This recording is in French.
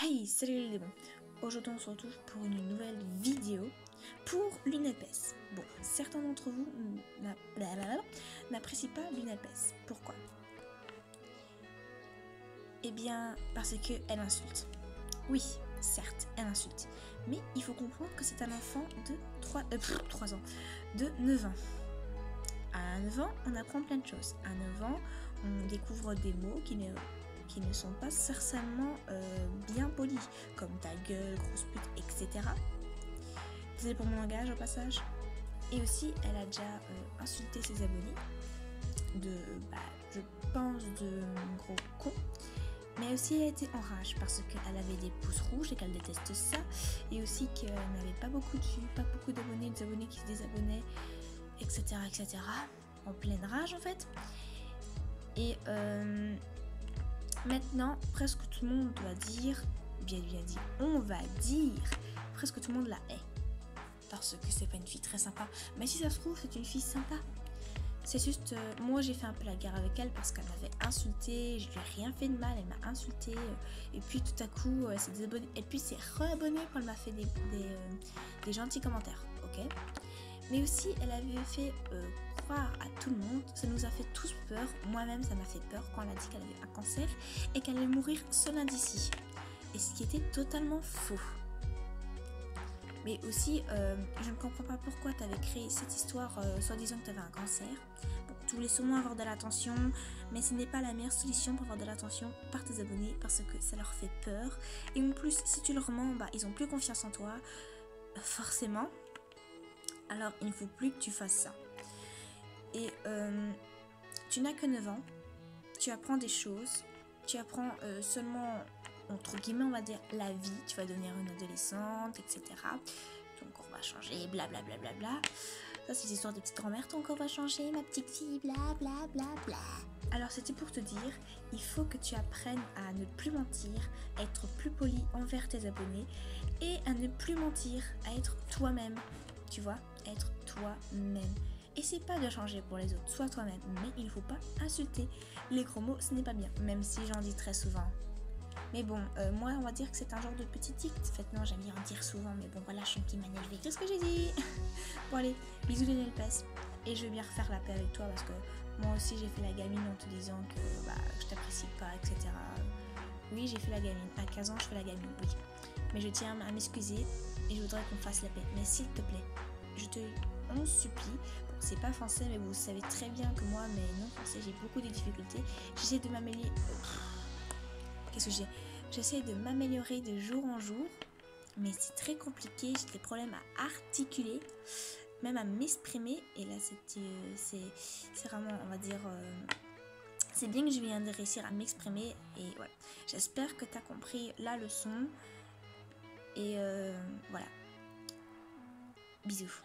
Hey, salut les démons. Aujourd'hui on se retrouve pour une nouvelle vidéo pour l'UNEPES. Bon, certains d'entre vous n'apprécient pas l'UNEPES. Pourquoi? Eh bien, parce qu'elle insulte. Oui, certes, elle insulte. Mais il faut comprendre que c'est un enfant de 3 ans, de 9 ans. À 9 ans, on apprend plein de choses. À 9 ans, on découvre des mots qui ne sont pas certainement bien polis, comme ta gueule, grosse pute, etc. Désolée pour mon langage au passage. Et aussi, elle a déjà insulté ses abonnés je pense, de gros cons. Mais aussi, elle était en rage parce qu'elle avait des pouces rouges et qu'elle déteste ça. Et aussi qu'elle n'avait pas beaucoup de vues, pas beaucoup d'abonnés, des abonnés qui se désabonnaient, etc. etc. En pleine rage en fait. Et maintenant, presque tout le monde doit dire, bien dit, on va dire, presque tout le monde la hait. Parce que c'est pas une fille très sympa. Mais si ça se trouve, c'est une fille sympa. C'est juste, moi j'ai fait un peu la guerre avec elle parce qu'elle m'avait insulté, je lui ai rien fait de mal, elle m'a insulté. Et puis tout à coup, elle s'est désabonnée. Et puis c'est re-abonnée quand elle m'a fait des gentils commentaires, ok. Mais aussi, elle avait fait croire à tout le monde, ça nous a fait tous peur, moi-même ça m'a fait peur quand elle a dit qu'elle avait un cancer et qu'elle allait mourir ce lundi-ci. Et ce qui était totalement faux. Mais aussi, je ne comprends pas pourquoi tu avais créé cette histoire soi-disant que tu avais un cancer. Bon, tu voulais sûrement avoir de l'attention, mais ce n'est pas la meilleure solution pour avoir de l'attention par tes abonnés parce que ça leur fait peur. Et en plus, si tu leur mens, ils ont plus confiance en toi, forcément. Alors, il ne faut plus que tu fasses ça. Et tu n'as que 9 ans, tu apprends des choses, tu apprends seulement, entre guillemets, on va dire, la vie, tu vas devenir une adolescente, etc. Ton corps va changer, blablabla. Bla, bla, bla. Ça, c'est l'histoire des petites grand-mères, ton corps va changer, ma petite fille, blablabla. Alors, c'était pour te dire, il faut que tu apprennes à ne plus mentir, à être plus poli envers tes abonnés et à ne plus mentir, à être toi-même, tu vois, être toi-même. Essaie pas de changer pour les autres, sois toi-même, mais il ne faut pas insulter. Les gros mots, ce n'est pas bien, même si j'en dis très souvent. Mais bon, moi, on va dire que c'est un genre de petit tic. En fait, non, j'aime bien en dire souvent, mais bon, voilà, je suis une petite manière, je vais écrire ce que j'ai dit. Bon, allez, bisous les NLPS. Et je vais bien refaire la paix avec toi parce que moi aussi, j'ai fait la gamine en te disant que je t'apprécie pas, etc. Oui, j'ai fait la gamine. À 15 ans, je fais la gamine, oui. Mais je tiens à m'excuser et je voudrais qu'on fasse la paix. Mais s'il te plaît, on supplie. Bon, c'est pas français, mais vous savez très bien que moi, mes non français, j'ai beaucoup de difficultés. J'essaie de m'améliorer. Qu'est-ce que j'ai? J'essaie de m'améliorer de jour en jour, mais c'est très compliqué. J'ai des problèmes à articuler, même à m'exprimer. Et là, c'est vraiment, on va dire, c'est bien que je viens de réussir à m'exprimer. Et voilà. J'espère que tu as compris la leçon. Et voilà. Bisous.